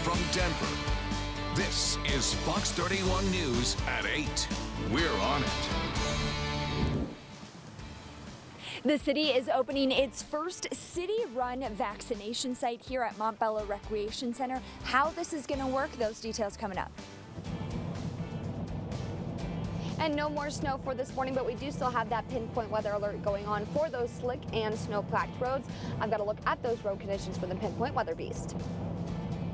from Denver, this is Fox 31 News at 8. We're on it. The city is opening its first city-run vaccination site here at Montbello Recreation Center. How this is going to work, those details coming up. And no more snow for this morning, but we do still have that pinpoint weather alert going on for those slick and snow-packed roads. I've got to look at those road conditions for the pinpoint weather beast.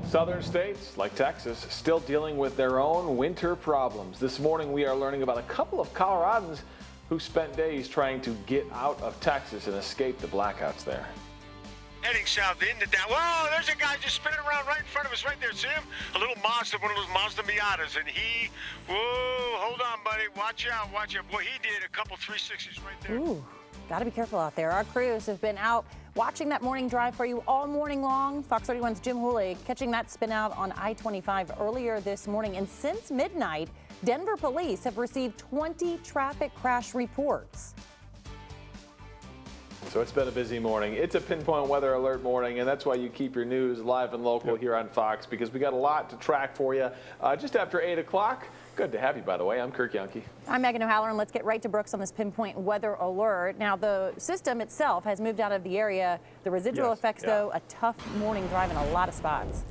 Southern states, like Texas, still dealing with their own winter problems. This morning we are learning about a couple of Coloradans who spent days trying to get out of Texas and escape the blackouts there. Heading south into town. Whoa, there's a guy just spinning around right in front of us right there. See him? A little monster, one of those Mazda Miatas. And he, whoa, hold on, buddy. Watch out, watch out. Boy, he did a couple 360s right there. Ooh, got to be careful out there. Our crews have been out watching that morning drive for you all morning long. Fox 31's Jim Hooley catching that spin out on I-25 earlier this morning. And since midnight, Denver police have received 20 traffic crash reports. So it's been a busy morning. It's a pinpoint weather alert morning, and that's why you keep your news live and local here on Fox, because we got a lot to track for you. Just after 8 o'clock. Good to have you, by the way. I'm Kirk Yonke. I'm Megan O'Halloran. Let's get right to Brooks on this pinpoint weather alert. Now, the system itself has moved out of the area. The residual effects, though, a tough morning drive in a lot of spots.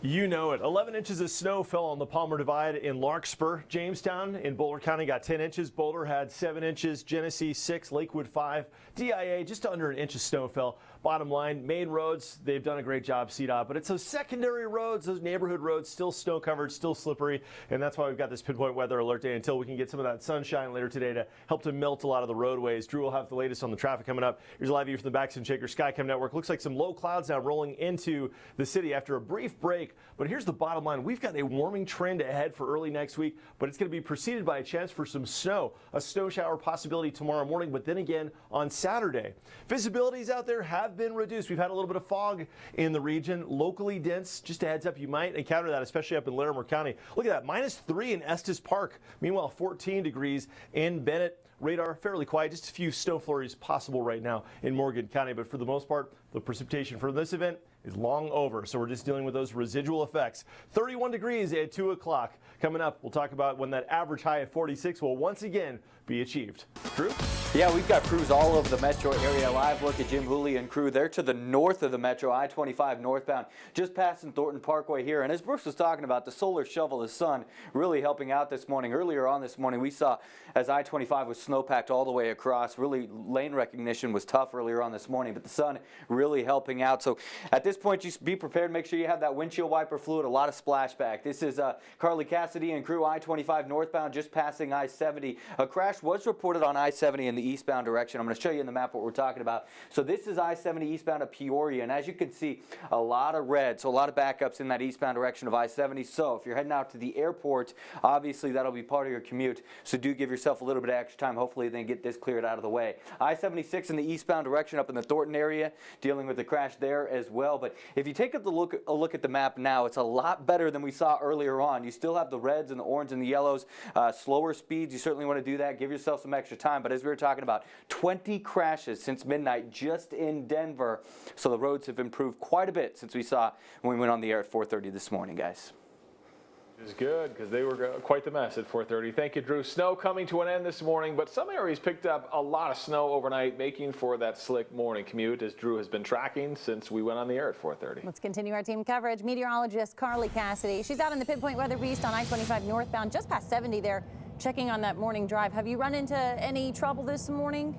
You know it. 11 inches of snow fell on the Palmer Divide in Larkspur. Jamestown in Boulder County got 10 inches. Boulder had 7 inches. Genesee 6. Lakewood 5. DIA just under an inch of snow fell. Bottom line, main roads, they've done a great job, CDOT, but it's those secondary roads, those neighborhood roads, still snow covered, still slippery, and that's why we've got this pinpoint weather alert day until we can get some of that sunshine later today to help to melt a lot of the roadways. Drew will have the latest on the traffic coming up. Here's a live view from the Baxton Shaker Skycam Network. Looks like some low clouds now rolling into the city after a brief break, but here's the bottom line. We've got a warming trend ahead for early next week, but it's going to be preceded by a chance for some snow. A snow shower possibility tomorrow morning, but then again on Saturday. Visibilities out there have been reduced. We've had a little bit of fog in the region, locally dense. Just a heads up, you might encounter that, especially up in Larimer County. Look at that, -3 in Estes Park. Meanwhile, 14 degrees in Bennett. Radar fairly quiet, just a few snow flurries possible right now in Morgan County, but for the most part, the precipitation for this event is long over, so we're just dealing with those residual effects. 31 degrees at 2 o'clock. Coming up, we'll talk about when that average high of 46 will once again be achieved. Drew? Yeah, we've got crews all over the metro area. Live look at Jim Hooley and crew. They're to the north of the metro, I-25 northbound, just passing Thornton Parkway here. And as Brooks was talking about, the solar shovel, the sun, really helping out this morning. Earlier on this morning, we saw as I-25 was snowpacked all the way across. Really, lane recognition was tough earlier on this morning, but the sun really helping out. So at this point, just be prepared. Make sure you have that windshield wiper fluid, a lot of splashback. This is Carly Cassidy and crew, I-25 northbound, just passing I-70. A crash was reported on I-70 in the eastbound direction. I'm going to show you in the map what we're talking about. So this is I-70 eastbound of Peoria, and as you can see, a lot of red, so a lot of backups in that eastbound direction of I-70. So if you're heading out to the airport, obviously that'll be part of your commute, so do give yourself a little bit of extra time, hopefully then get this cleared out of the way. I-76 in the eastbound direction up in the Thornton area, dealing with the crash there as well. But if you take a look at the map now, it's a lot better than we saw earlier on. You still have the reds and the orange and the yellows, slower speeds. You certainly want to do that. Give yourself some extra time. But as we were talking about, 20 crashes since midnight just in Denver. So the roads have improved quite a bit since we saw when we went on the air at 4:30 this morning, guys. Is good, because they were quite the mess at 4:30. Thank you, Drew. Snow coming to an end this morning, but some areas picked up a lot of snow overnight, making for that slick morning commute, as Drew has been tracking since we went on the air at 4:30. Let's continue our team coverage. Meteorologist Carly Cassidy. She's out in the pinpoint weather beast on I-25 northbound, just past 70 there, checking on that morning drive. Have you run into any trouble this morning?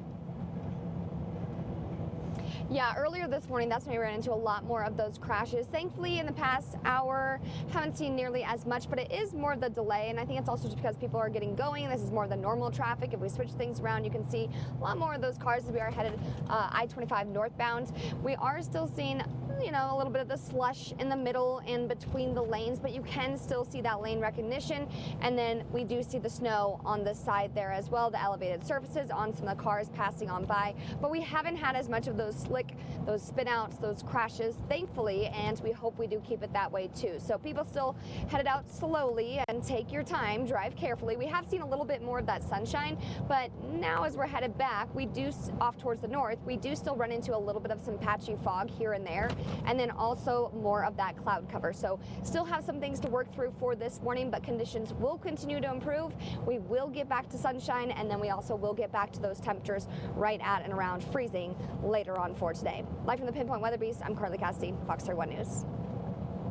Yeah, earlier this morning, that's when we ran into a lot more of those crashes. Thankfully, in the past hour, haven't seen nearly as much, but it is more of the delay, and I think it's also just because people are getting going. This is more of the normal traffic. If we switch things around, you can see a lot more of those cars as we are headed I-25 northbound. We are still seeing, you know, a little bit of the slush in the middle and between the lanes, but you can still see that lane recognition. And then we do see the snow on the side there as well, the elevated surfaces on some of the cars passing on by. But we haven't had as much of those slick, those spin outs, those crashes, thankfully, and we hope we do keep it that way too. So people still headed out slowly, and take your time, drive carefully. We have seen a little bit more of that sunshine, but now as we're headed back, we do off towards the north, we do still run into a little bit of some patchy fog here and there. and then also more of that cloud cover. So still have some things to work through for this morning, but conditions will continue to improve. We will get back to sunshine, and then we also will get back to those temperatures right at and around freezing later on for today. Live from the Pinpoint Weather Beast, I'm Carly Cassidy, Fox 31 News.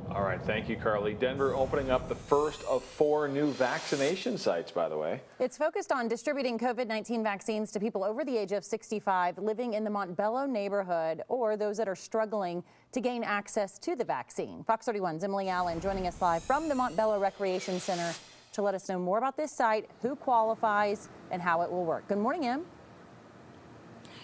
All right, thank you, Carly. Denver opening up the first of 4 new vaccination sites, by the way. It's focused on distributing COVID-19 vaccines to people over the age of 65 living in the Montbello neighborhood or those that are struggling to gain access to the vaccine. Fox 31's Emily Allen joining us live from the Montbello Recreation Center to let us know more about this site, who qualifies, and how it will work. Good morning, Em.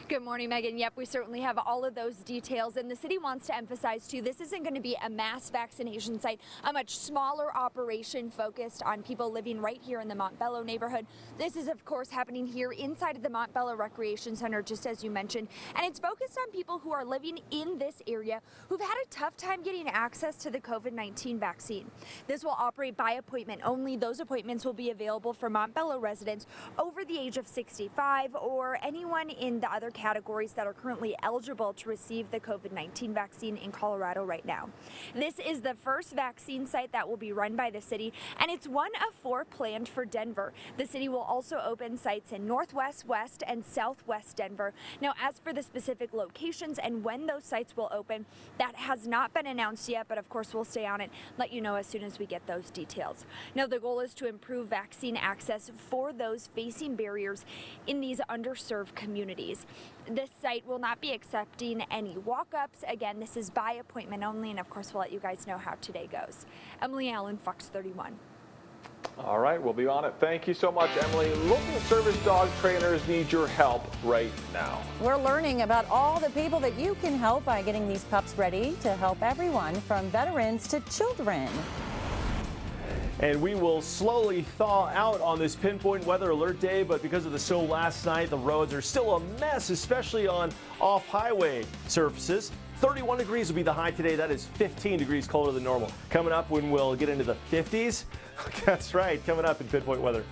Good morning, Megan. Yep, we certainly have all of those details, and the city wants to emphasize too, this isn't going to be a mass vaccination site, a much smaller operation focused on people living right here in the Montbello neighborhood. This is of course happening here inside of the Montbello Recreation Center, just as you mentioned, and it's focused on people who are living in this area who've had a tough time getting access to the COVID-19 vaccine. This will operate by appointment only. Those appointments will be available for Montbello residents over the age of 65 or anyone in the other categories that are currently eligible to receive the COVID-19 vaccine in Colorado right now. This is the first vaccine site that will be run by the city, and it's one of 4 planned for Denver. The city will also open sites in Northwest, West, and Southwest Denver. Now, as for the specific locations and when those sites will open, that has not been announced yet, but of course we'll stay on it, let you know as soon as we get those details. Now, the goal is to improve vaccine access for those facing barriers in these underserved communities. This site will not be accepting any walk-ups. Again, this is by appointment only, and of course we'll let you guys know how today goes. Emily Allen, Fox 31. All right, we'll be on it. Thank you so much, Emily. Local service dog trainers need your help right now. We're learning about all the people that you can help by getting these pups ready to help everyone from veterans to children. And we will slowly thaw out on this pinpoint weather alert day, but because of the snow last night, the roads are still a mess, especially on off-highway surfaces. 31 degrees will be the high today. That is 15 degrees colder than normal. Coming up when we'll get into the 50s. That's right, coming up in pinpoint weather.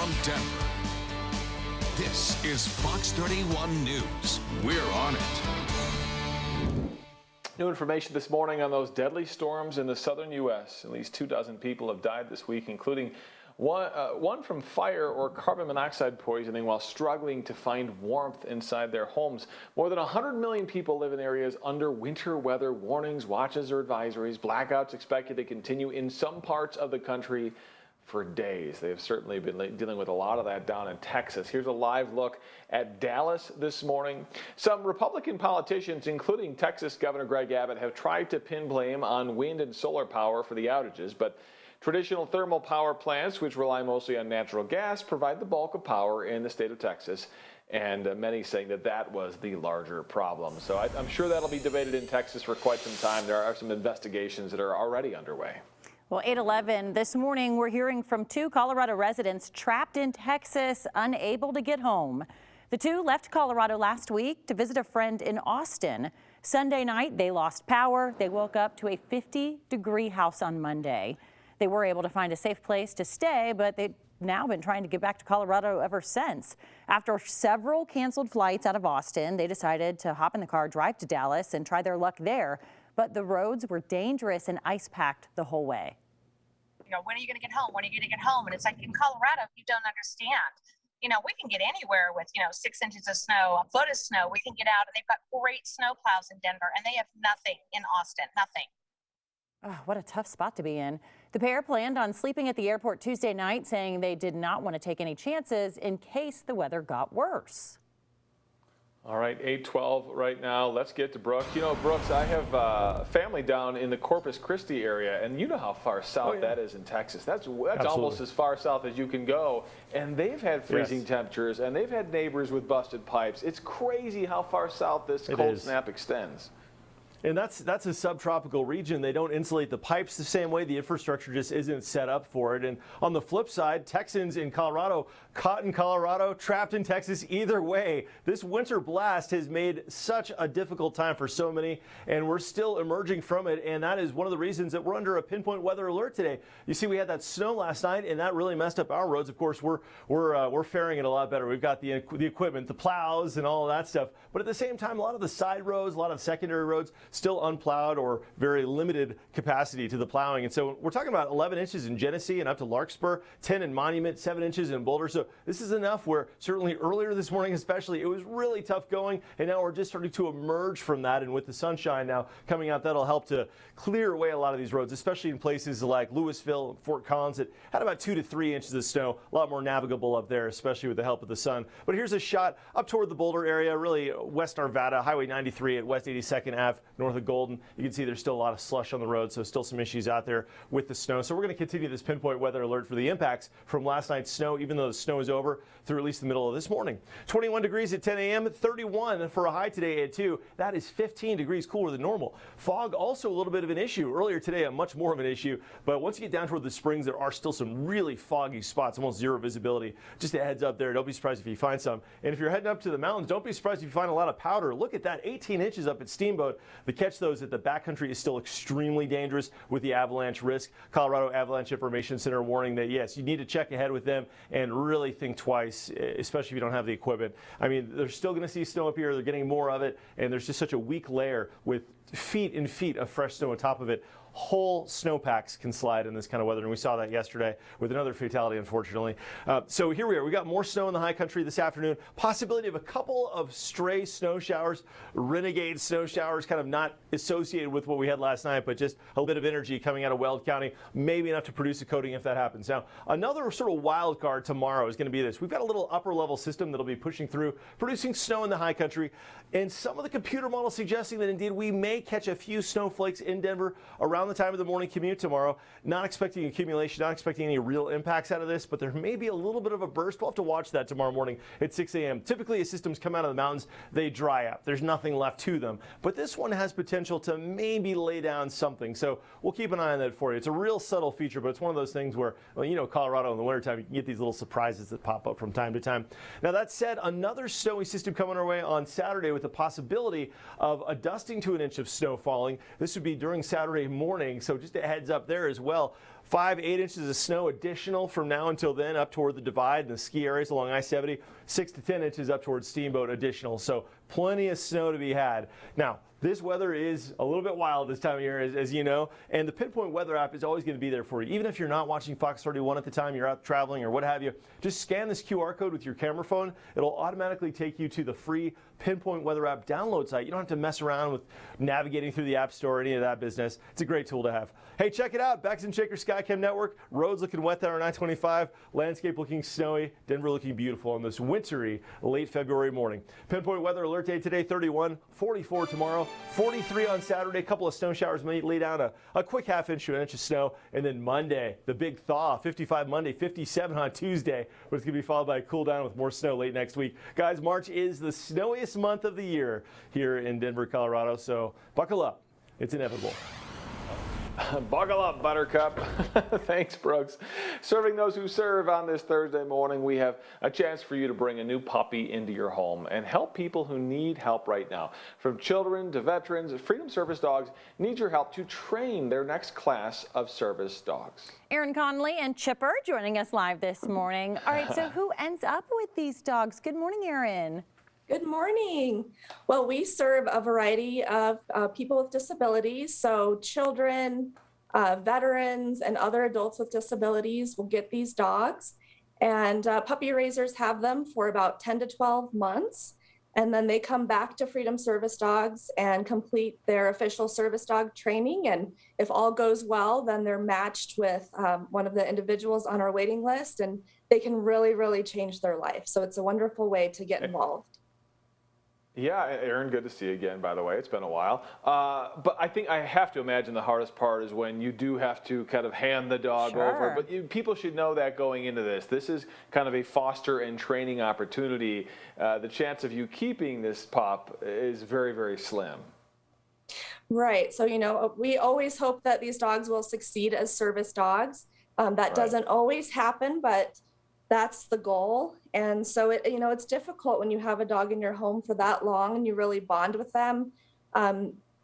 from Denver, this is Fox 31 News. We're on it. New information this morning on those deadly storms in the southern U.S. At least 24 people have died this week, including one from fire or carbon monoxide poisoning while struggling to find warmth inside their homes. More than 100 million people live in areas under winter weather warnings, watches, or advisories. Blackouts expected to continue in some parts of the country for days. They have certainly been dealing with a lot of that down in Texas. Here's a live look at Dallas this morning. Some Republican politicians, including Texas Governor Greg Abbott, have tried to pin blame on wind and solar power for the outages, but traditional thermal power plants, which rely mostly on natural gas, provide the bulk of power in the state of Texas, and many saying that that was the larger problem. So I'm sure that'll be debated in Texas for quite some time. There are some investigations that are already underway. Well, 8:11 this morning, we're hearing from 2 Colorado residents trapped in Texas, unable to get home. The 2 left Colorado last week to visit a friend in Austin. Sunday night, they lost power. They woke up to a 50-degree house on Monday. They were able to find a safe place to stay, but they've now been trying to get back to Colorado ever since. After several canceled flights out of Austin, they decided to hop in the car, drive to Dallas, and try their luck there. But the roads were dangerous and ice-packed the whole way. You know, when are you going to get home? When are you going to get home? And it's like in Colorado, you don't understand. You know, we can get anywhere with, 6 inches of snow, a foot of snow. We can get out, and they've got great snow plows in Denver, and they have nothing in Austin, nothing. Oh, what a tough spot to be in. The pair planned on sleeping at the airport Tuesday night, saying they did not want to take any chances in case the weather got worse. All right, 8:12 right now. Let's get to Brooks. You know, Brooks, I have family down in the Corpus Christi area, and you know how far south that is in Texas. That's almost as far south as you can go, and they've had freezing temperatures, and they've had neighbors with busted pipes. It's crazy how far south this cold snap extends. And that's a subtropical region. They don't insulate the pipes the same way. The infrastructure just isn't set up for it. And on the flip side, Texans in Colorado, caught in Colorado, trapped in Texas. Either way, this winter blast has made such a difficult time for so many, and we're still emerging from it. And that is one of the reasons that we're under a pinpoint weather alert today. You see, we had that snow last night, and that really messed up our roads. Of course, we're faring it a lot better. We've got the equipment, the plows, and all of that stuff. But at the same time, a lot of the side roads, a lot of secondary roads, still unplowed or very limited capacity to the plowing. And so we're talking about 11 inches in Genesee and up to Larkspur, 10 in Monument, 7 inches in Boulder. So this is enough where certainly earlier this morning especially, it was really tough going, and now we're just starting to emerge from that. And with the sunshine now coming out, that'll help to clear away a lot of these roads, especially in places like Louisville, Fort Collins that had about 2 to 3 inches of snow, a lot more navigable up there, especially with the help of the sun. But here's a shot up toward the Boulder area, really West Arvada, Highway 93 at West 82nd Ave, north of Golden. You can see there's still a lot of slush on the road, so still some issues out there with the snow. So we're going to continue this pinpoint weather alert for the impacts from last night's snow, even though the snow is over, through at least the middle of this morning. 21 degrees at 10 a.m., 31 for a high today at 2. That is 15 degrees cooler than normal. Fog also a little bit of an issue. Earlier today, much more of an issue. But once you get down toward the Springs, there are still some really foggy spots, almost zero visibility. Just a heads up there. Don't be surprised if you find some. And if you're heading up to the mountains, don't be surprised if you find a lot of powder. Look at that, 18 inches up at Steamboat. The catch, though, is that the backcountry is still extremely dangerous with the avalanche risk. Colorado Avalanche Information Center warning that, yes, you need to check ahead with them and really think twice, especially if you don't have the equipment. I mean, they're still going to see snow up here. They're getting more of it, and there's just such a weak layer with feet and feet of fresh snow on top of it. Whole snowpacks can slide in this kind of weather, and we saw that yesterday with another fatality, unfortunately. So here we are. We got more snow in the high country this afternoon. Possibility of a couple of stray snow showers, renegade snow showers, kind of not associated with what we had last night, but just a bit of energy coming out of Weld County, maybe enough to produce a coating if that happens. Now, another sort of wild card tomorrow is going to be this. We've got a little upper level system that'll be pushing through, producing snow in the high country, and some of the computer models suggesting that indeed we may catch a few snowflakes in Denver around the time of the morning commute tomorrow. Not expecting accumulation, not expecting any real impacts out of this, but there may be a little bit of a burst. We'll have to watch that tomorrow morning at 6 a.m. Typically, as systems come out of the mountains, they dry up. There's nothing left to them. But this one has potential to maybe lay down something. So we'll keep an eye on that for you. It's a real subtle feature, but it's one of those things where, well, you know, Colorado in the wintertime, you can get these little surprises that pop up from time to time. Now, that said, another snowy system coming our way on Saturday with the possibility of a dusting to an inch of snow falling. This would be during Saturday morning. So just a heads up there as well. 5 to 8 inches of snow additional from now until then up toward the divide and the ski areas along I-70. 6 to 10 inches up towards Steamboat additional. So plenty of snow to be had. Now, this weather is a little bit wild this time of year, as you know, and the Pinpoint Weather app is always going to be there for you. Even if you're not watching Fox 31 at the time, you're out traveling or what have you, just scan this QR code with your camera phone. It'll automatically take you to the free Pinpoint Weather app download site. You don't have to mess around with navigating through the App Store or any of that business. It's a great tool to have. Hey, check it out. Becks and Shaker Skycam Network. Roads looking wet there on I-25. Landscape looking snowy. Denver looking beautiful on this wintry late February morning. Pinpoint Weather alert day today, 31, 44 tomorrow, 43 on Saturday. A couple of snow showers may lay down a quick ½ to an inch of snow. And then Monday, the big thaw, 55 Monday, 57 on Tuesday. But it's going to be followed by a cool down with more snow late next week. Guys, March is the snowiest month of the year here in Denver, Colorado. So buckle up. It's inevitable. Buckle up, Buttercup. Thanks, Brooks. Serving those who serve on this Thursday morning, we have a chance for you to bring a new puppy into your home and help people who need help right now. From children to veterans, Freedom Service Dogs need your help to train their next class of service dogs. Aaron Conley and Chipper joining us live this morning. All right, so who ends up with these dogs? Good morning, Aaron. Good morning. Well, we serve a variety of people with disabilities. So children, veterans, and other adults with disabilities will get these dogs. And puppy raisers have them for about 10 to 12 months. And then they come back to Freedom Service Dogs and complete their official service dog training. And if all goes well, then they're matched with one of the individuals on our waiting list, and they can really, really change their life. So it's a wonderful way to get involved. Yeah, Aaron, good to see you again, by the way. It's been a while. But I think I have to imagine the hardest part is when you do have to kind of hand the dog over. But people should know that going into this. This is kind of a foster and training opportunity. The chance of you keeping this pup is very, very slim. Right. So, you know, we always hope that these dogs will succeed as service dogs. That doesn't always happen, but that's the goal. And so it's difficult when you have a dog in your home for that long and you really bond with them.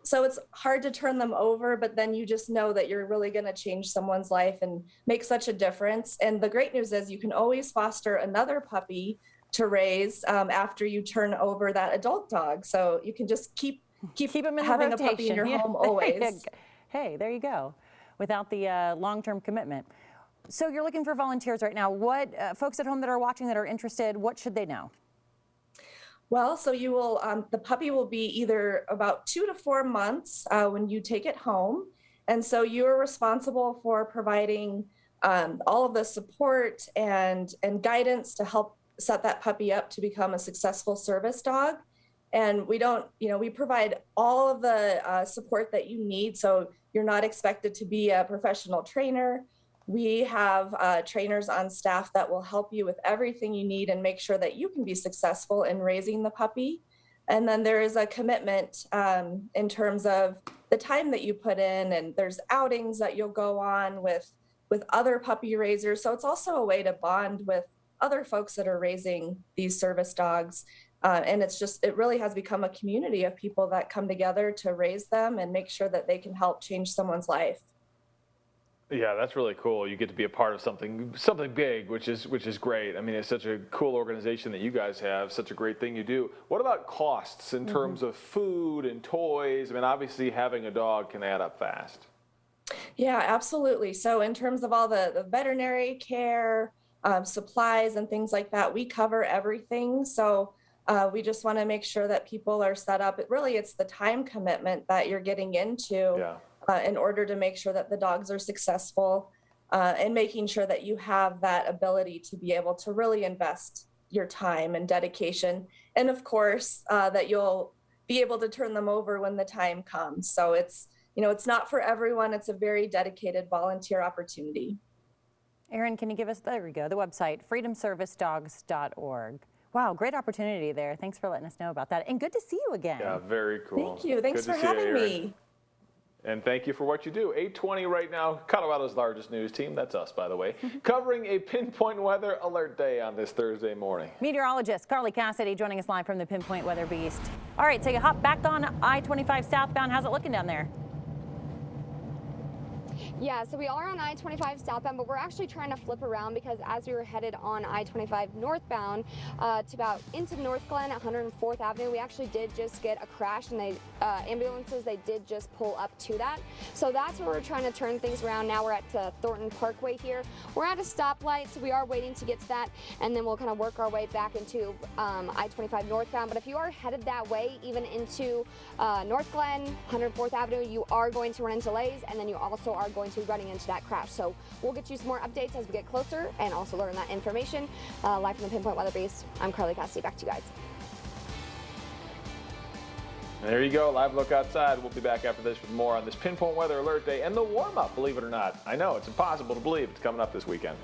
So it's hard to turn them over, but then you just know that you're really going to change someone's life and make such a difference. And the great news is you can always foster another puppy to raise after you turn over that adult dog. So you can just keep them in having the a puppy in your home always. Hey, there you go. Without the long-term commitment. So you're looking for volunteers right now. What folks at home that are watching that are interested, what should they know? Well, so you will, the puppy will be either about 2 to 4 months when you take it home. And so you're responsible for providing all of the support and guidance to help set that puppy up to become a successful service dog. And we provide all of the support that you need. So you're not expected to be a professional trainer. We have trainers on staff that will help you with everything you need and make sure that you can be successful in raising the puppy. And then there is a commitment in terms of the time that you put in, and there's outings that you'll go on with other puppy raisers. So it's also a way to bond with other folks that are raising these service dogs. And it really has become a community of people that come together to raise them and make sure that they can help change someone's life. Yeah, that's really cool. You get to be a part of something big, which is great. I mean, it's such a cool organization that you guys have, such a great thing you do. What about costs in terms of food and toys? I mean, obviously having a dog can add up fast. Yeah, absolutely. So in terms of all the veterinary care, supplies and things like that, we cover everything. So we just want to make sure that people are set up. It's the time commitment that you're getting into. In order to make sure that the dogs are successful and making sure that you have that ability to be able to really invest your time and dedication. And of course, that you'll be able to turn them over when the time comes. So it's not for everyone. It's a very dedicated volunteer opportunity. Aaron, can you give us, there we go, the website, freedomservicedogs.org. Wow, great opportunity there. Thanks for letting us know about that. And good to see you again. Yeah, very cool. Thank you. Thanks for having me. And thank you for what you do. 8:20 right now, Colorado's largest news team, that's us, by the way, covering a Pinpoint Weather Alert Day on this Thursday morning. Meteorologist Carly Cassidy joining us live from the Pinpoint Weather Beast. All right, so you hop back on I-25 southbound. How's it looking down there? Yeah, so we are on I-25 southbound, but we're actually trying to flip around because as we were headed on I-25 northbound to about into North Glen at 104th Avenue, we actually did just get a crash, and ambulances, they did just pull up to that. So that's where we're trying to turn things around. Now we're at Thornton Parkway here. We're at a stoplight, so we are waiting to get to that, and then we'll kind of work our way back into I-25 northbound. But if you are headed that way, even into North Glen, 104th Avenue, you are going to run into delays, and then you also are going to be running into that crash. So we'll get you some more updates as we get closer and also learn that information. Live from the Pinpoint Weather Base, I'm Carly Cassidy. Back to you guys. There you go, live look outside. We'll be back after this with more on this Pinpoint Weather Alert Day and the warm-up, believe it or not. I know, it's impossible to believe it's coming up this weekend.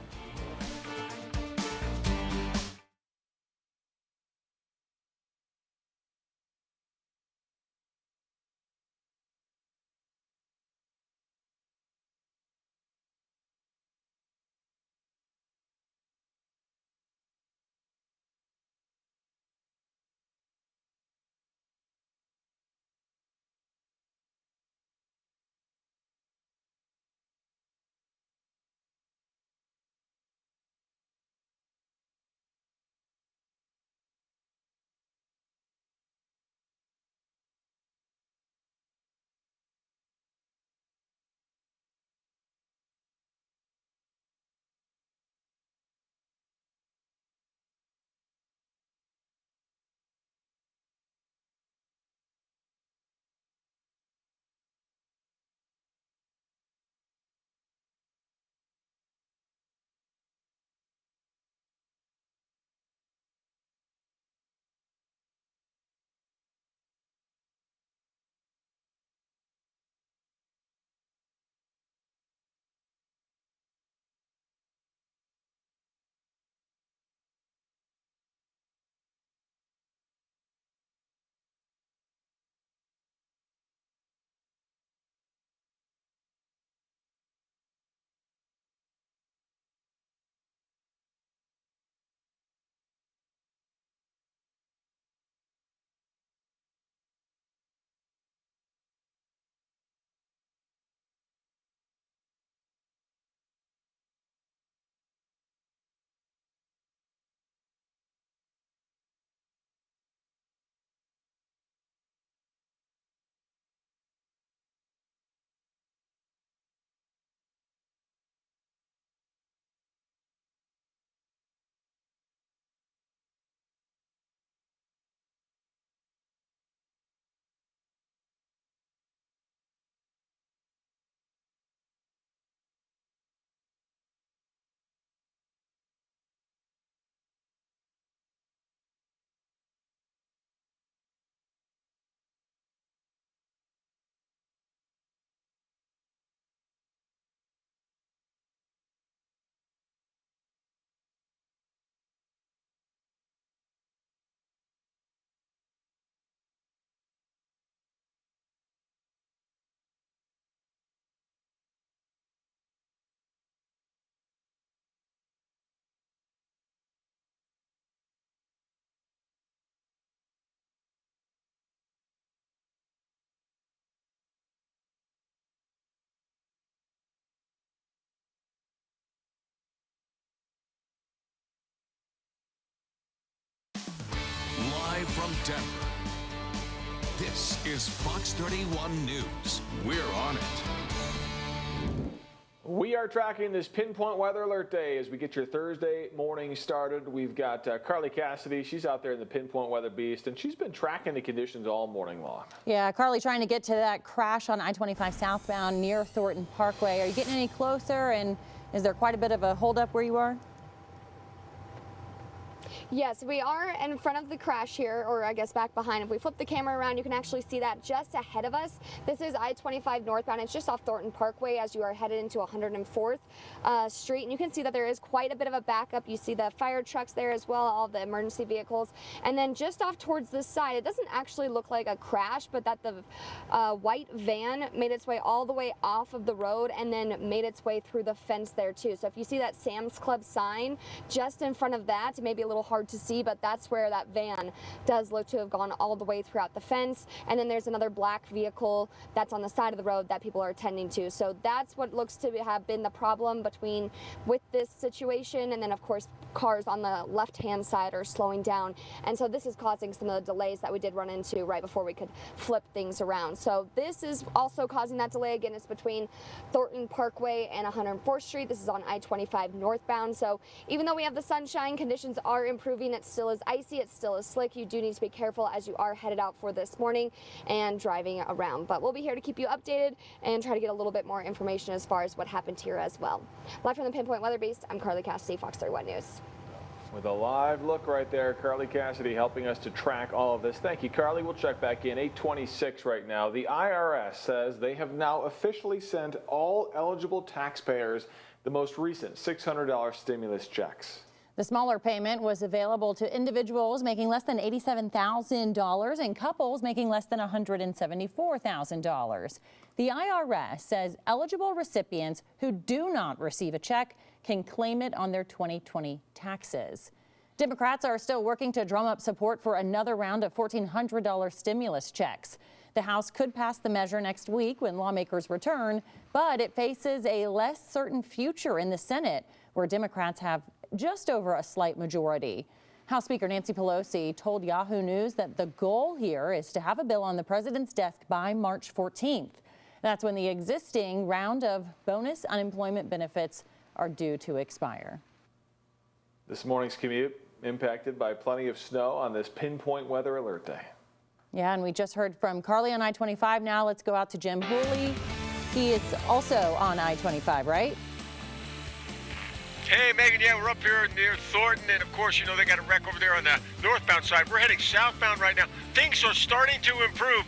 Live from Denver, this is Fox 31 News. We're on it. We are tracking this Pinpoint Weather Alert Day as we get your Thursday morning started. We've got Carly Cassidy. She's out there in the Pinpoint Weather Beast, and she's been tracking the conditions all morning long. Yeah, Carly, trying to get to that crash on I-25 southbound near Thornton Parkway. Are you getting any closer, and is there quite a bit of a holdup where you are? Yes, we are in front of the crash here, or I guess back behind. If we flip the camera around, you can actually see that just ahead of us. This is I-25 northbound. It's just off Thornton Parkway as you are headed into 104th Street. And you can see that there is quite a bit of a backup. You see the fire trucks there as well, all the emergency vehicles. And then just off towards this side, it doesn't actually look like a crash, but that the white van made its way all the way off of the road and then made its way through the fence there too. So if you see that Sam's Club sign just in front of that, it may be a little hard hard to see, but that's where that van does look to have gone all the way throughout the fence. And then there's another black vehicle that's on the side of the road that people are attending to. So that's what looks to have been the problem with this situation. And then of course cars on the left-hand side are slowing down. And so this is causing some of the delays that we did run into right before we could flip things around. So this is also causing that delay. Again, it's between Thornton Parkway and 104th Street. This is on I-25 northbound. So even though we have the sunshine, conditions are improving. It still is icy. It still is slick. You do need to be careful as you are headed out for this morning and driving around. But we'll be here to keep you updated and try to get a little bit more information as far as what happened here as well. Live from the Pinpoint Weather Base, I'm Carly Cassidy, Fox 31 News. With a live look right there, Carly Cassidy helping us to track all of this. Thank you, Carly. We'll check back in. 8:26 right now. The IRS says they have now officially sent all eligible taxpayers the most recent $600 stimulus checks. The smaller payment was available to individuals making less than $87,000 and couples making less than $174,000. The IRS says eligible recipients who do not receive a check can claim it on their 2020 taxes. Democrats are still working to drum up support for another round of $1,400 stimulus checks. The House could pass the measure next week when lawmakers return, but it faces a less certain future in the Senate, where Democrats have just over a slight majority. House Speaker Nancy Pelosi told Yahoo News that the goal here is to have a bill on the president's desk by March 14th. That's when the existing round of bonus unemployment benefits are due to expire. This morning's commute impacted by plenty of snow on this pinpoint weather alert day. Yeah, and we just heard from Carly on I-25. Now let's go out to Jim Hooley. He is also on I-25, right? Hey, Megan, yeah, we're up here near Thornton, and of course, you know, they got a wreck over there on the northbound side. We're heading southbound right now. Things are starting to improve,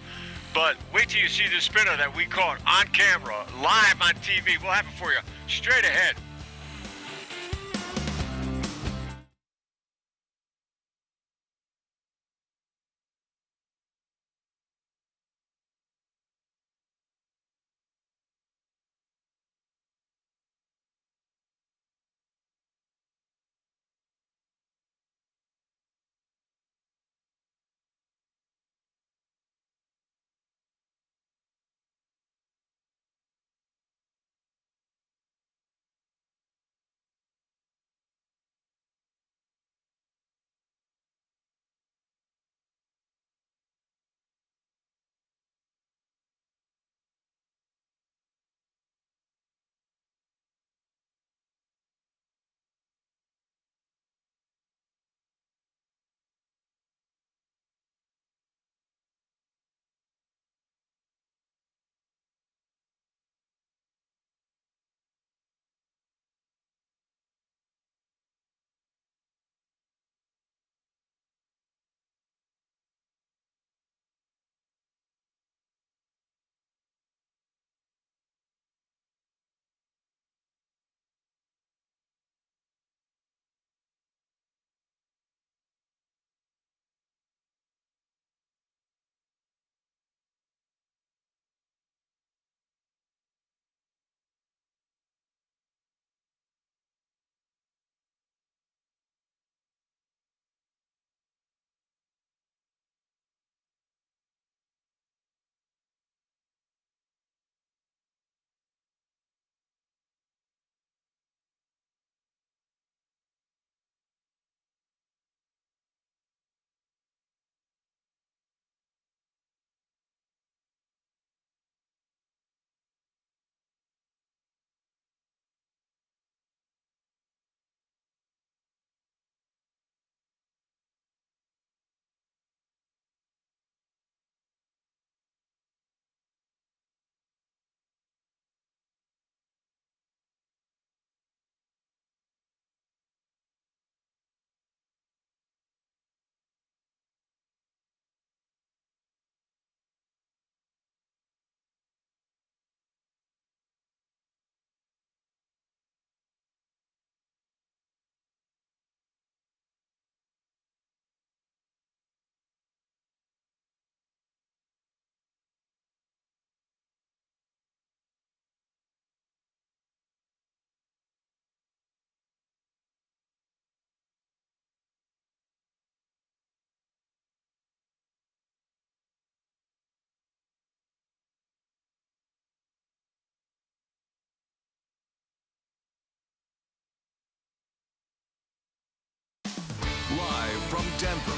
but wait till you see this spinner that we caught on camera, live on TV. We'll have it for you straight ahead. Denver.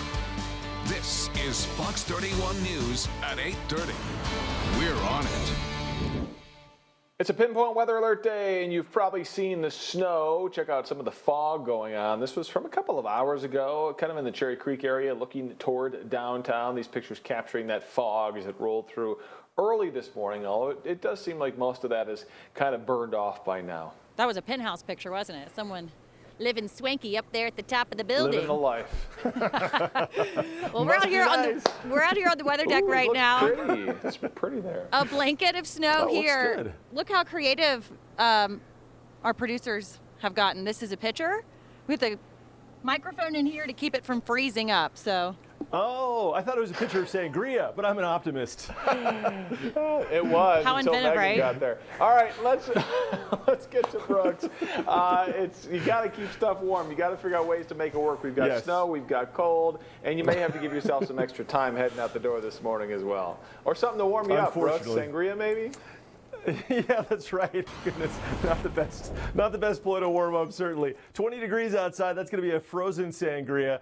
This is Fox 31 News at 8:30. We're on it. It's a pinpoint weather alert day, and you've probably seen the snow. Check out some of the fog going on. This was from a couple of hours ago, kind of in the Cherry Creek area, looking toward downtown. These pictures capturing that fog as it rolled through early this morning, although it does seem like most of that is kind of burned off by now. That was a penthouse picture, wasn't it? Someone living swanky up there at the top of the building. Living the life. Well, we're out here on the weather deck right now. Pretty. It's pretty there. A blanket of snow That here. looks good. Look how creative our producers have gotten. This is a picture with a microphone in here to keep it from freezing up. So. Oh, I thought it was a picture of sangria, but I'm an optimist. It was How until inventive, Megan right? got there. All right, let's get to Brooks. You got to keep stuff warm. You got to figure out ways to make it work. We've got snow, we've got cold, and you may have to give yourself some extra time heading out the door this morning as well, or something to warm you up. Brooks, sangria maybe. Yeah, that's right. Goodness, not the best play to warm up, certainly. 20 degrees outside. That's going to be a frozen sangria.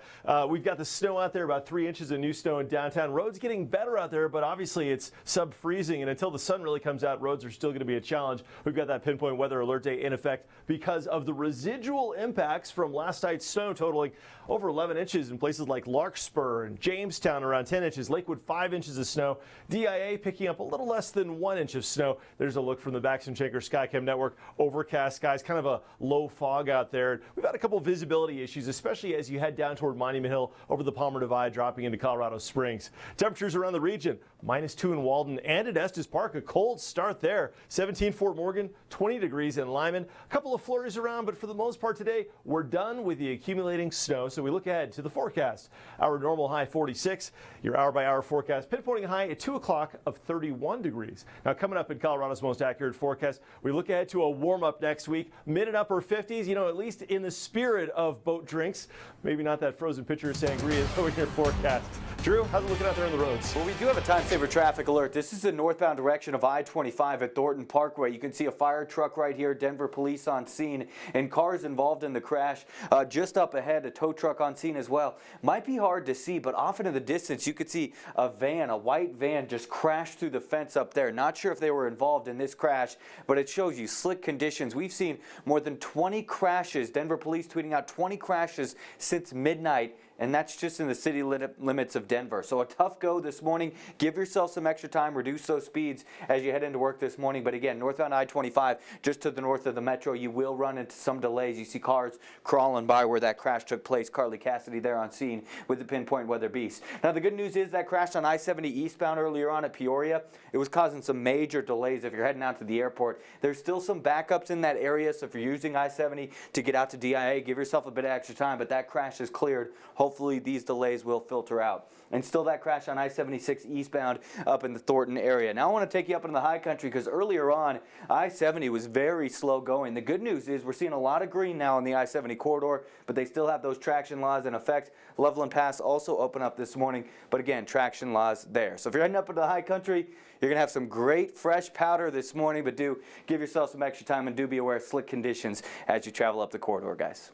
We've got the snow out there, about 3 inches of new snow in downtown. Roads getting better out there, but obviously it's sub-freezing, and until the sun really comes out, roads are still going to be a challenge. We've got that pinpoint weather alert day in effect because of the residual impacts from last night's snow, totaling over 11 inches in places like Larkspur and Jamestown, around 10 inches. Lakewood, 5 inches of snow. DIA picking up a little less than 1 inch of snow. There's a look from the Baxton Schenker Skycam network. Overcast skies, kind of a low fog out there. We've had a couple visibility issues, especially as you head down toward Monument Hill over the Palmer Divide, dropping into Colorado Springs. Temperatures around the region, -2 in Walden and in Estes Park. A cold start there. 17 Fort Morgan, 20 degrees in Lyman. A couple of flurries around, but for the most part today, we're done with the accumulating snow. So we look ahead to the forecast. Our normal high 46. Your hour-by-hour forecast pinpointing a high at 2 o'clock of 31 degrees. Now coming up in Colorado's most accurate forecast, we look ahead to a warm-up next week. Mid and upper 50s, at least in the spirit of boat drinks. Maybe not that frozen pitcher of sangria though in your forecast. Drew, how's it looking out there on the roads? Well, we do have a time-saver traffic alert. This is the northbound direction of I-25 at Thornton Parkway. You can see a fire truck right here, Denver police on scene, and cars involved in the crash. Just up ahead, a tow truck on scene as well. Might be hard to see, but off into the distance, you could see a white van just crashed through the fence up there. Not sure if they were involved in this crash, but it shows you slick conditions. We've seen more than 20 crashes. Denver police tweeting out 20 crashes since midnight. And that's just in the city limits of Denver. So a tough go this morning. Give yourself some extra time. Reduce those speeds as you head into work this morning. But again, northbound I-25, just to the north of the metro, you will run into some delays. You see cars crawling by where that crash took place. Carly Cassidy there on scene with the pinpoint weather beast. Now the good news is that crash on I-70 eastbound earlier on at Peoria, it was causing some major delays if you're heading out to the airport. There's still some backups in that area. So if you're using I-70 to get out to DIA, give yourself a bit of extra time. But that crash is cleared. Hopefully these delays will filter out. And still that crash on I-76 eastbound up in the Thornton area. Now I want to take you up into the high country because earlier on I-70 was very slow going. The good news is we're seeing a lot of green now on the I-70 corridor, but they still have those traction laws in effect. Loveland Pass also open up this morning, but again, traction laws there. So if you're heading up into the high country, you're going to have some great fresh powder this morning, but do give yourself some extra time and do be aware of slick conditions as you travel up the corridor, guys.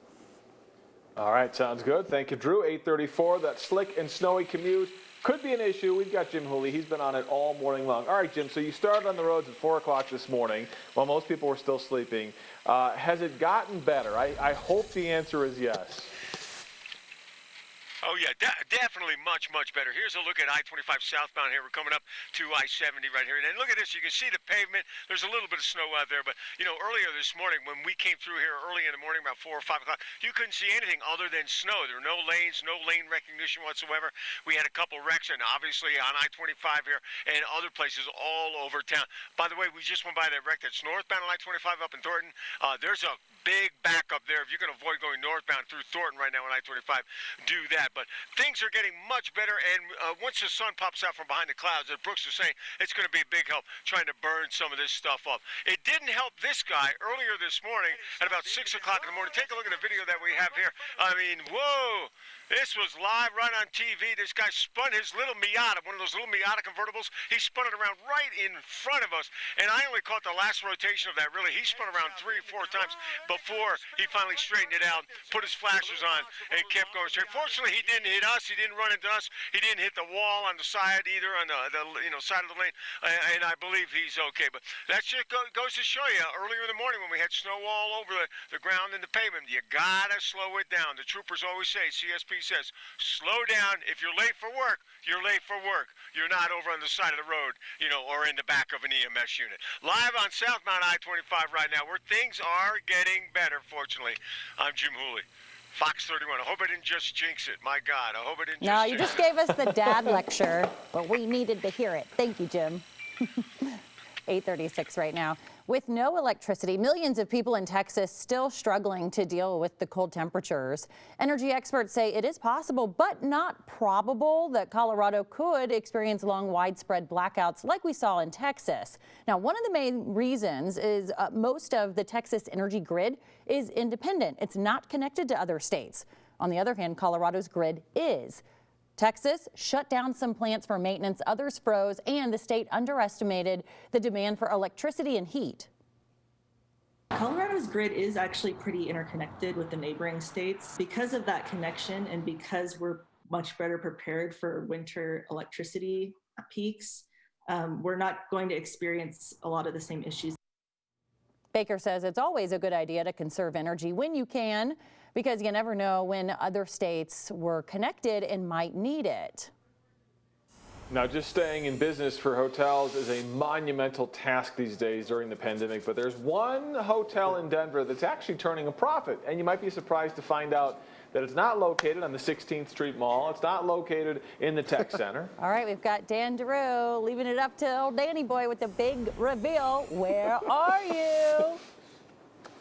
All right, sounds good. Thank you, Drew. 8:34, that slick and snowy commute could be an issue. We've got Jim Hooley. He's been on it all morning long. All right, Jim, so you started on the roads at 4 o'clock this morning while most people were still sleeping. Has it gotten better? I hope the answer is yes. Oh, yeah, definitely much better. Here's a look at I-25 southbound here. We're coming up to I-70 right here. And look at this. You can see the pavement. There's a little bit of snow out there. But, earlier this morning when we came through here early in the morning, about 4 or 5 o'clock, you couldn't see anything other than snow. There were no lanes, no lane recognition whatsoever. We had a couple wrecks, and obviously on I-25 here and other places all over town. By the way, we just went by that wreck that's northbound on I-25 up in Thornton. There's a big backup there. If you're going to avoid going northbound through Thornton right now on I-25, do that. But things are getting much better, and once the sun pops out from behind the clouds, as Brooks was saying, it's going to be a big help trying to burn some of this stuff up. It didn't help this guy earlier this morning at about 6 o'clock in the morning. Take a look at the video that we have here. I mean, whoa. This was live right on TV. This guy spun his little Miata, one of those little Miata convertibles. He spun it around right in front of us, and I only caught the last rotation of that, really. He spun around 3 or 4 times before he finally straightened it out, put his flashers on, and kept going straight. Fortunately, he didn't hit us. He didn't run into us. He didn't hit the wall on the side either, on the side of the lane, and I believe he's okay. But that just goes to show you, earlier in the morning when we had snow all over the ground and the pavement, you gotta slow it down. The troopers always say, CSP says, slow down. If you're late for work, you're late for work. You're not over on the side of the road, or in the back of an EMS unit. Live on southbound I-25 right now, where things are getting better, fortunately. I'm Jim Hooley, Fox 31. I hope I didn't just jinx it. My God, I hope I didn't No, you just gave us the dad lecture, but we needed to hear it. Thank you, Jim. 8:36 right now. With no electricity, millions of people in Texas still struggling to deal with the cold temperatures. Energy experts say it is possible, but not probable, that Colorado could experience long, widespread blackouts like we saw in Texas. Now, one of the main reasons is most of the Texas energy grid is independent. It's not connected to other states. On the other hand, Colorado's grid is. Texas shut down some plants for maintenance, others froze, and the state underestimated the demand for electricity and heat. Colorado's grid is actually pretty interconnected with the neighboring states. Because of that connection and because we're much better prepared for winter electricity peaks, we're not going to experience a lot of the same issues. Baker says it's always a good idea to conserve energy when you can, because you never know when other states were connected and might need it. Now, just staying in business for hotels is a monumental task these days during the pandemic, but there's one hotel in Denver that's actually turning a profit, and you might be surprised to find out that it's not located on the 16th Street Mall. It's not located in the Tech Center. All right, we've got Dan DeRue leaving it up to old Danny Boy with the big reveal. Where are you?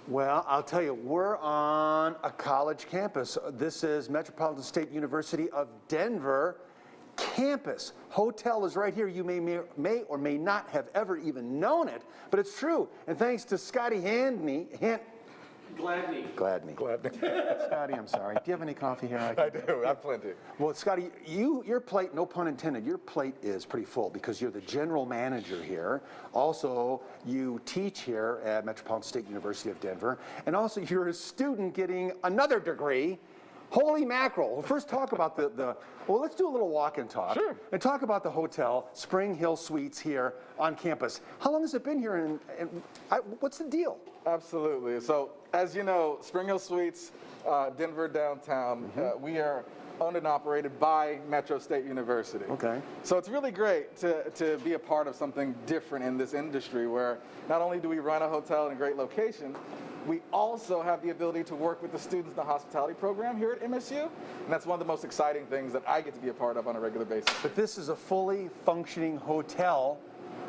Well, I'll tell you, we're on a college campus. This is Metropolitan State University of Denver campus. Hotel is right here. You may or may not have ever even known it, but it's true. And thanks to Scotty Gladney. Scotty, I'm sorry. Do you have any coffee here? I do. I have plenty. Well, Scotty, your plate, no pun intended, your plate is pretty full because you're the general manager here. Also, you teach here at Metropolitan State University of Denver. And also, you're a student getting another degree. Holy mackerel. Well, first talk about well, let's do a little walk and talk. Sure. And talk about the hotel, Spring Hill Suites here on campus. How long has it been here and what's the deal? Absolutely. So, as you know, Spring Hill Suites, Denver downtown, we are owned and operated by Metro State University. Okay. So it's really great to be a part of something different in this industry where not only do we run a hotel in a great location, we also have the ability to work with the students in the hospitality program here at MSU, and that's one of the most exciting things that I get to be a part of on a regular basis. But this is a fully functioning hotel.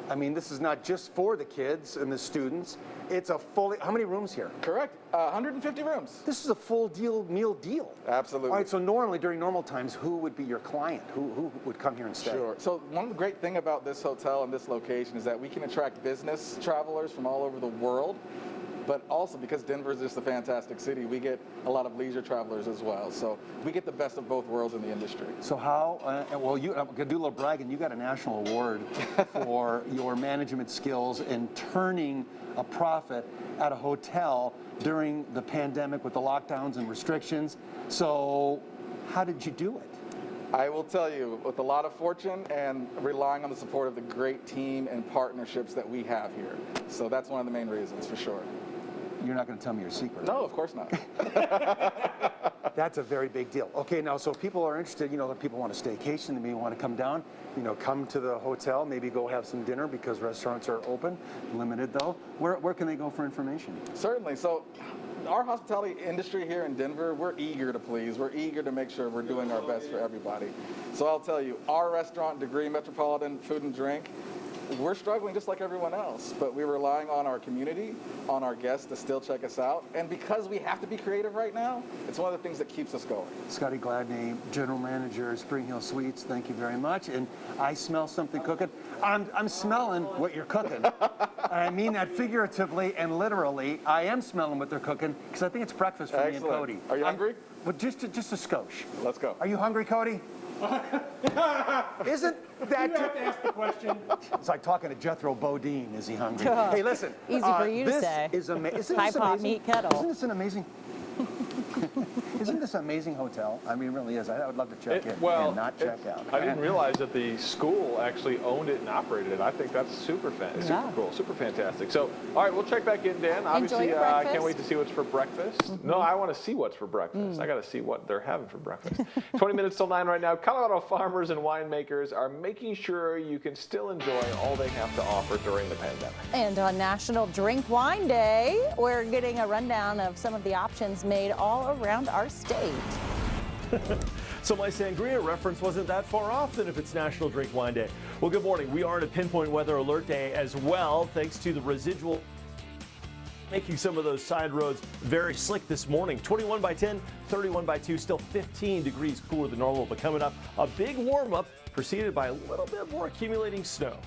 I mean, this is not just for the kids and the students. It's a fully, how many rooms here? Correct, 150 rooms. This is a full meal deal. Absolutely. All right, so normally during normal times, who would be your client? Who would come here and stay? Sure. So one of the great things about this hotel and this location is that we can attract business travelers from all over the world. But also because Denver is just a fantastic city, we get a lot of leisure travelers as well. So we get the best of both worlds in the industry. So how, I'm going to do a little bragging. You got a national award for your management skills in turning a profit at a hotel during the pandemic with the lockdowns and restrictions. So how did you do it? I will tell you, with a lot of fortune and relying on the support of the great team and partnerships that we have here. So that's one of the main reasons, for sure. You're not going to tell me your secret. No, of course not. That's a very big deal. Okay, now, so if people are interested, people want a staycation, they may want to come down, come to the hotel, maybe go have some dinner because restaurants are open, limited though. Where can they go for information? Certainly. So our hospitality industry here in Denver, we're eager to please. We're eager to make sure we're doing our best for everybody. So I'll tell you, our restaurant degree, Metropolitan Food and Drink, we're struggling just like everyone else, but we're relying on our community, on our guests to still check us out. And because we have to be creative right now, it's one of the things that keeps us going. Scotty Gladney, General Manager, Spring Hill Suites, thank you very much. And I smell something cooking. I'm smelling what you're cooking. I mean that figuratively and literally. I am smelling what they're cooking because I think it's breakfast for me and Cody. Are you hungry? Well, just a skosh. Let's go. Are you hungry, Cody? Isn't that? You have to ask the question. It's like talking to Jethro Bodine. Is he hungry? Hey, listen. Easy for you to say. This is amazing. High pot meat kettle. Isn't this an amazing? Isn't this an amazing hotel? I mean, it really is. I would love to check in and not check out. I didn't realize that the school actually owned it and operated it. I think that's super cool, super fantastic. So, all right, we'll check back in, Dan. Obviously, I can't wait to see what's for breakfast. No, I want to see what's for breakfast. I got to see what they're having for breakfast. 20 minutes till 9 right now. Colorado farmers and winemakers are making sure you can still enjoy all they have to offer during the pandemic. And on National Drink Wine Day, we're getting a rundown of some of the options made all around our state. So my sangria reference wasn't that far off then if it's National Drink Wine Day. Well, good morning. We are in a pinpoint weather alert day as well, thanks to the residual making some of those side roads very slick this morning. 21 by 10, 31 by 2, still 15 degrees cooler than normal, but coming up, a big warm up preceded by a little bit more accumulating snow.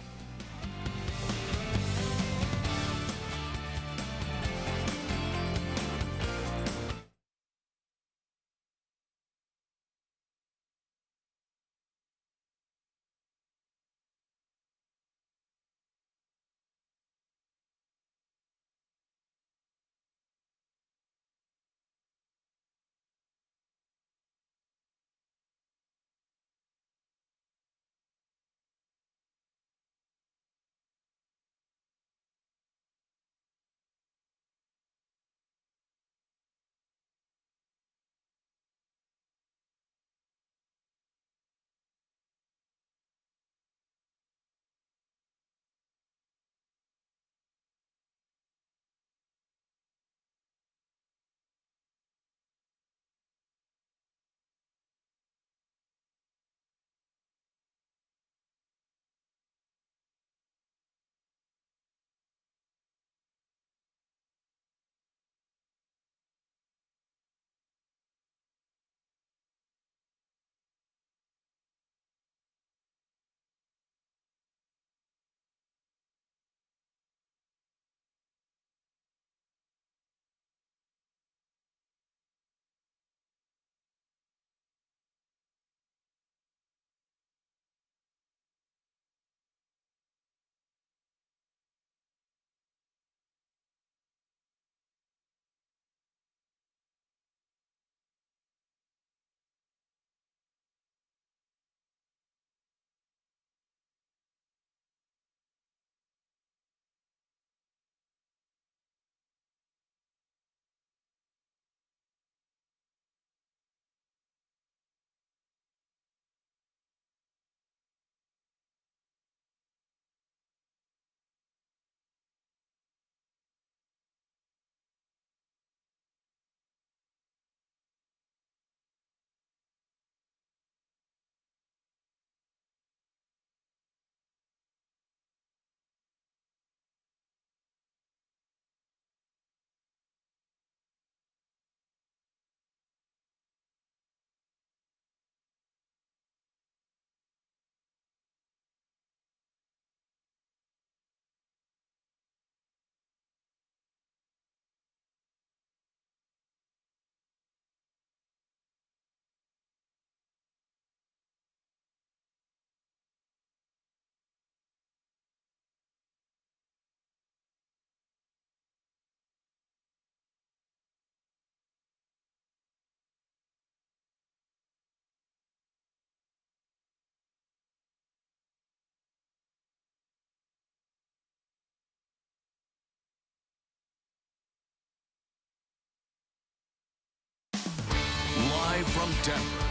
Live from Denver,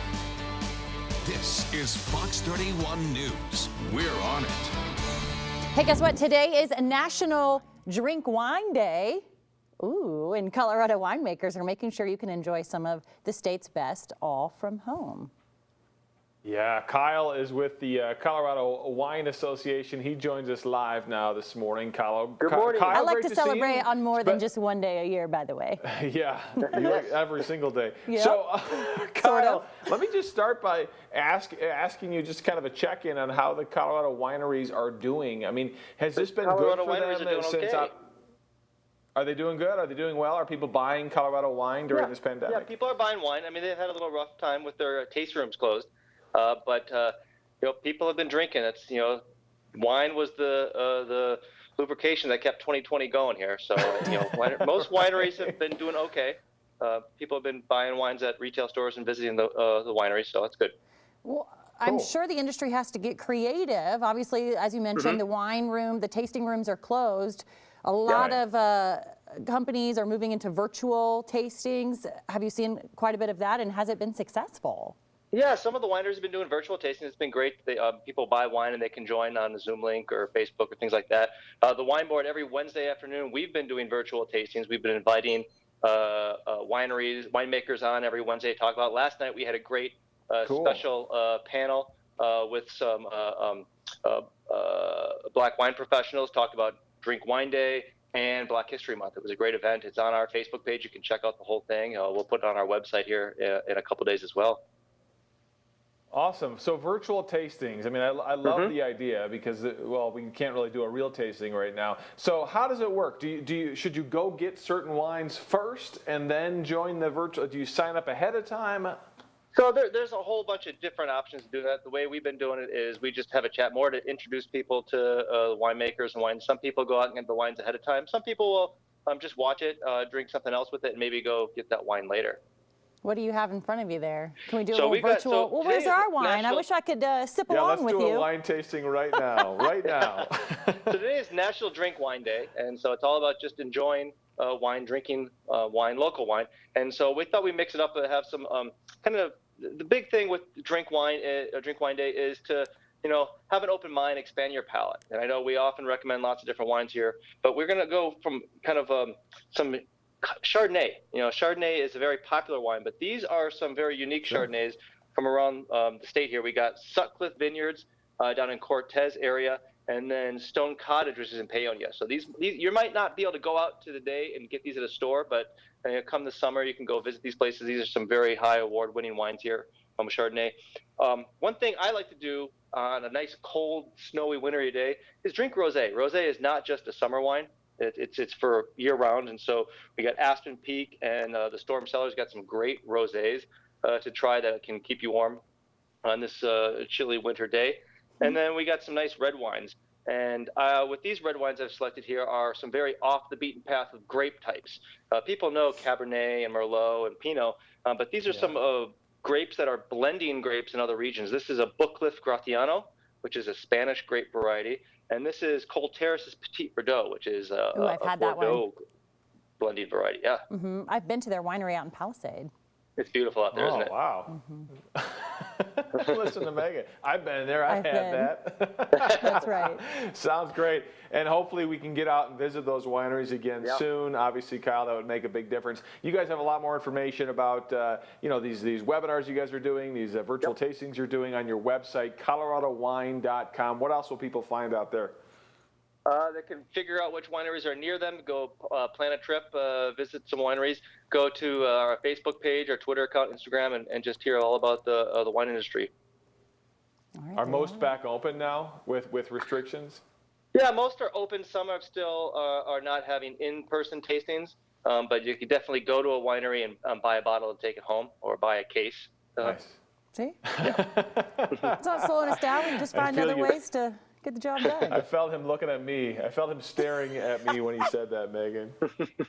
this is Fox 31 News. We're on it. Hey, guess what? Today is National Drink Wine Day. Ooh, and Colorado winemakers are making sure you can enjoy some of the state's best all from home. Yeah, Kyle is with the Colorado Wine Association. He joins us live now this morning. Kyle, Good morning. Kyle, I like great to see you. celebrate on more than just one day a year, by the way. Yeah, you like every single day. Yep. So, Sort Kyle, of. let me just start by asking you just kind of a check-in on how the Colorado wineries are doing. I mean, has this been Colorado good for wineries them are doing since? okay. Are they doing good? Are they doing well? Are people buying Colorado wine during this pandemic? Yeah, people are buying wine. I mean, they've had a little rough time with their taste rooms closed, but people have been drinking. It's wine was the lubrication that kept 2020 going here. So most wineries have been doing okay. People have been buying wines at retail stores and visiting the wineries, so that's good. Well, I'm sure the industry has to get creative. Obviously, as you mentioned, the wine room, the tasting rooms are closed. A lot of companies are moving into virtual tastings. Have you seen quite a bit of that, and has it been successful? Yeah, some of the wineries have been doing virtual tasting. It's been great. People buy wine and they can join on a Zoom link or Facebook or things like that. The wine board, every Wednesday afternoon, we've been doing virtual tastings. We've been inviting wineries, winemakers on every Wednesday to talk about. Last night we had a great special panel with some black wine professionals, talked about Drink Wine Day and Black History Month. It was a great event. It's on our Facebook page. You can check out the whole thing. We'll put it on our website here in a couple days as well. Awesome. So virtual tastings. I mean, I love the idea because, we can't really do a real tasting right now. So how does it work? Should you go get certain wines first and then join the virtual? Do you sign up ahead of time? So there's a whole bunch of different options to do that. The way we've been doing it is we just have a chat more to introduce people to winemakers and wines. Some people go out and get the wines ahead of time. Some people will just watch it, drink something else with it, and maybe go get that wine later. What do you have in front of you there? Can we do a little virtual? Well, where's our wine? I wish I could sip along with you. Let's do a wine tasting right now. Right now. So today is National Drink Wine Day, and so it's all about just enjoying wine, drinking wine, local wine. And so we thought we'd mix it up and have some kind of the big thing with Drink Wine Day is to have an open mind, expand your palate. And I know we often recommend lots of different wines here, but we're going to go from kind of some Chardonnay. Chardonnay is a very popular wine, but these are some very unique Chardonnays from around the state here. We got Sutcliffe Vineyards down in Cortez area, and then Stone Cottage, which is in Paonia. So these you might not be able to go out to the day and get these at a store, but come the summer, you can go visit these places. These are some very high award-winning wines here from Chardonnay. One thing I like to do on a nice, cold, snowy, wintry day is drink rosé. Rosé is not just a summer wine. It's for year-round, and so we got Aspen Peak and the Storm Cellar's got some great rosés to try that can keep you warm on this chilly winter day. And then we got some nice red wines. And with these red wines I've selected here are some very off-the-beaten-path of grape types. People know Cabernet and Merlot and Pinot, but these are some grapes that are blending grapes in other regions. This is a Booklift Gratiano, which is a Spanish grape variety. And this is Cole Terrace's Petit Verdot, which is a Bordeaux blending variety. Yeah. I've been to their winery out in Palisade. It's beautiful out there, isn't it? Oh, wow. Listen to Megan. I've been there. I've had that. That's right. Sounds great. And hopefully we can get out and visit those wineries again soon. Obviously, Kyle, that would make a big difference. You guys have a lot more information about these webinars you guys are doing, these virtual tastings you're doing on your website, coloradowine.com. What else will people find out there? They can figure out which wineries are near them, go plan a trip, visit some wineries, go to our Facebook page, our Twitter account, Instagram, and just hear all about the wine industry. Are most back open now with restrictions? Yeah, most are open. Some are still are not having in-person tastings, but you can definitely go to a winery and buy a bottle and take it home, or buy a case. Nice. See? It's not slowing us down. We can just find other ways to get the job done. I felt him looking at me. I felt him staring at me when he said that, Megan.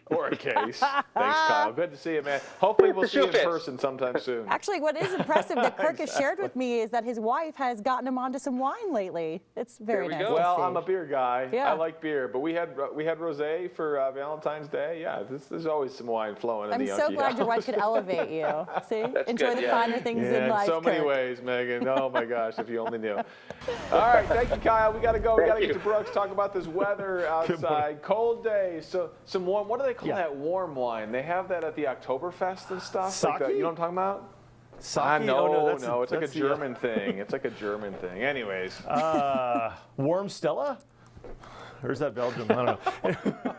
Or a case. Thanks, Kyle. Good to see you, man. Hopefully we'll see you in person sometime soon. Actually, what is impressive that Kirk has shared with me is that his wife has gotten him onto some wine lately. It's very nice to see. Well, I'm a beer guy. Yeah. I like beer, but we had rosé for Valentine's Day. Yeah, there's always some wine flowing in the Yankee I'm so glad your wife could elevate you. See? Enjoy the finer things in life, so many ways, Megan. Oh, my gosh, if you only knew. All right, thank you, Kyle. We got to go. We got to get to Brooks, talk about this weather outside. Cold days. So some warm, what do they call that warm wine? They have that at the Oktoberfest and stuff. Sake? Like that. You know what I'm talking about? Sake? No, that's it's like a that's the, German thing. It's like a German thing. Anyways. Warm Stella? Or is that Belgium? I don't know.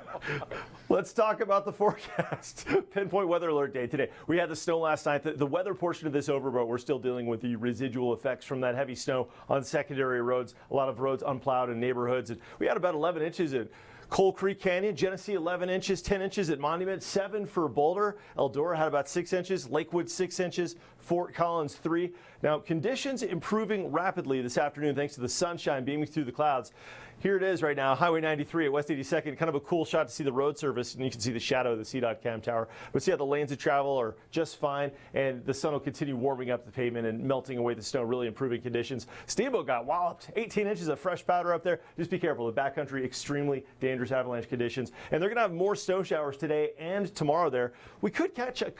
Let's talk about the forecast. Pinpoint weather alert day today. We had the snow last night. The weather portion of this over, but we're still dealing with the residual effects from that heavy snow on secondary roads. A lot of roads unplowed in neighborhoods. And we had about 11 inches in Coal Creek Canyon, Genesee 11 inches, 10 inches at Monument, 7 for Boulder. Eldora had about 6 inches, Lakewood 6 inches, Fort Collins 3. Now, conditions improving rapidly this afternoon thanks to the sunshine beaming through the clouds. Here it is right now, Highway 93 at West 82nd. Kind of a cool shot to see the road surface, and you can see the shadow of the CDOT cam tower. But see how the lanes of travel are just fine, and the sun will continue warming up the pavement and melting away the snow, really improving conditions. Steamboat got walloped, 18 inches of fresh powder up there. Just be careful. The backcountry, extremely dangerous avalanche conditions. And they're going to have more snow showers today and tomorrow there. We could catch a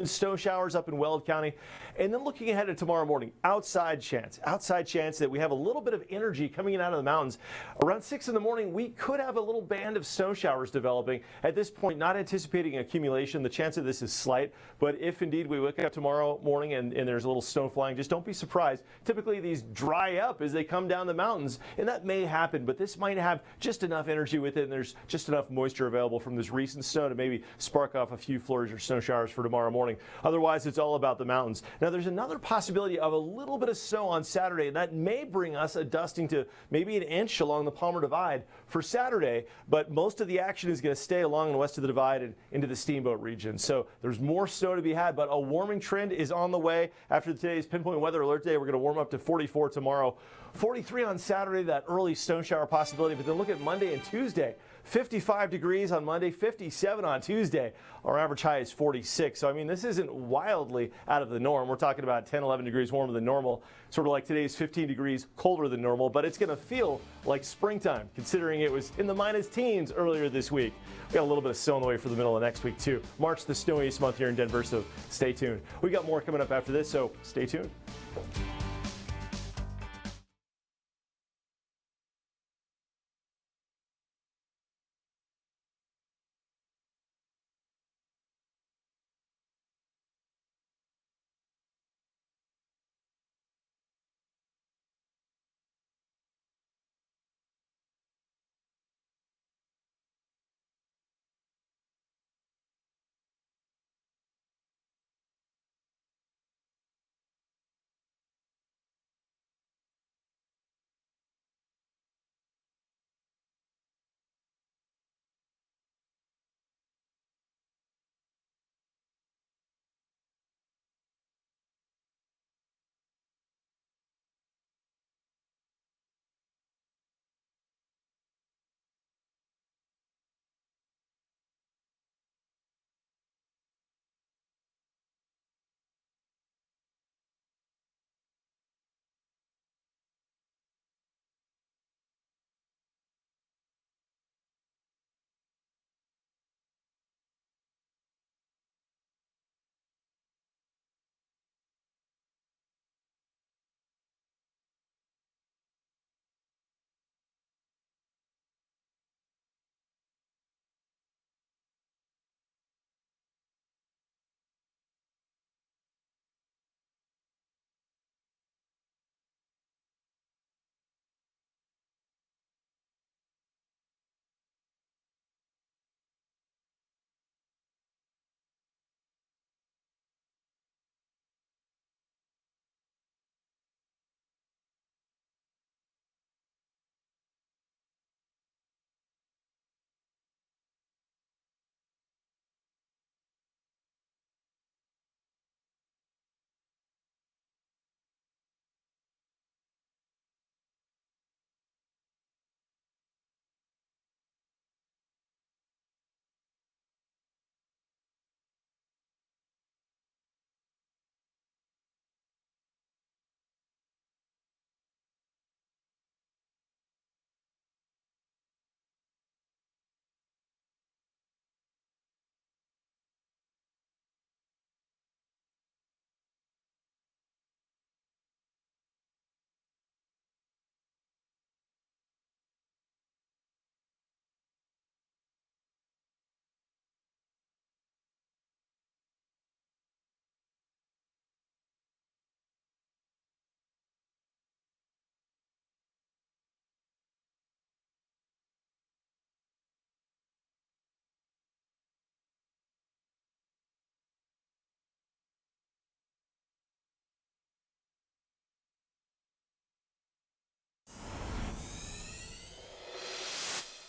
snow showers up in Weld County. And then looking ahead to tomorrow morning, outside chance that we have a little bit of energy coming in out of the mountains. Around 6 in the morning, we could have a little band of snow showers developing. At this point, not anticipating accumulation. The chance of this is slight, but if indeed we wake up tomorrow morning and there's a little snow flying, just don't be surprised. Typically these dry up as they come down the mountains, and that may happen, but this might have just enough energy with it, and there's just enough moisture available from this recent snow to maybe spark off a few flurries or snow showers for tomorrow morning. Otherwise, it's all about the mountains. Now, there's another possibility of a little bit of snow on Saturday, and that may bring us a dusting to maybe an inch along the Palmer Divide for Saturday, but most of the action is going to stay along the west of the Divide and into the Steamboat region. So there's more snow to be had, but a warming trend is on the way. After today's Pinpoint Weather Alert Day, we're going to warm up to 44 tomorrow, 43 on Saturday, that early snow shower possibility, but then look at Monday and Tuesday. 55 degrees on Monday, 57 on Tuesday. Our average high is 46. So, I mean, this isn't wildly out of the norm. We're talking about 10, 11 degrees warmer than normal, sort of like today's 15 degrees colder than normal, but it's going to feel like springtime, considering it was in the minus teens earlier this week. We got a little bit of snow on the way for the middle of next week, too. March the snowiest month here in Denver, so stay tuned. We got more coming up after this, so stay tuned.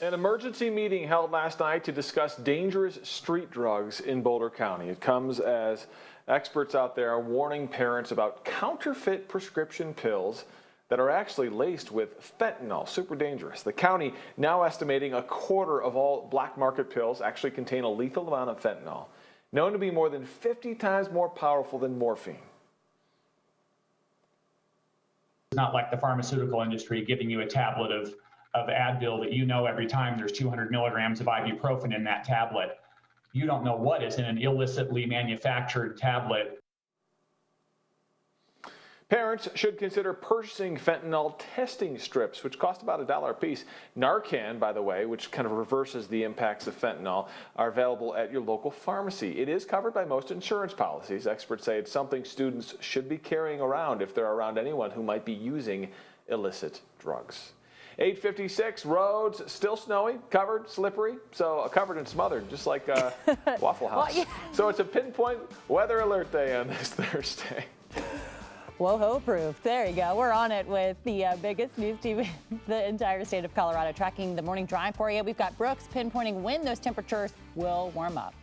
An emergency meeting held last night to discuss dangerous street drugs in Boulder County. It comes as experts out there are warning parents about counterfeit prescription pills that are actually laced with fentanyl, super dangerous. The county now estimating a quarter of all black market pills actually contain a lethal amount of fentanyl, known to be more than 50 times more powerful than morphine. It's not like the pharmaceutical industry giving you a tablet of Advil that you know every time there's 200 milligrams of ibuprofen in that tablet. You don't know what is in an illicitly manufactured tablet. Parents should consider purchasing fentanyl testing strips, which cost about $1 a piece. Narcan, by the way, which kind of reverses the impacts of fentanyl, are available at your local pharmacy. It is covered by most insurance policies. Experts say it's something students should be carrying around if they're around anyone who might be using illicit drugs. 8:56, roads still snowy, covered, slippery, so covered and smothered, just like Waffle House. Well, yeah. So it's a pinpoint weather alert day on this Thursday. Whoa-ho proof. There you go. We're on it with the biggest news team in the entire state of Colorado, tracking the morning drive for you. We've got Brooks pinpointing when those temperatures will warm up.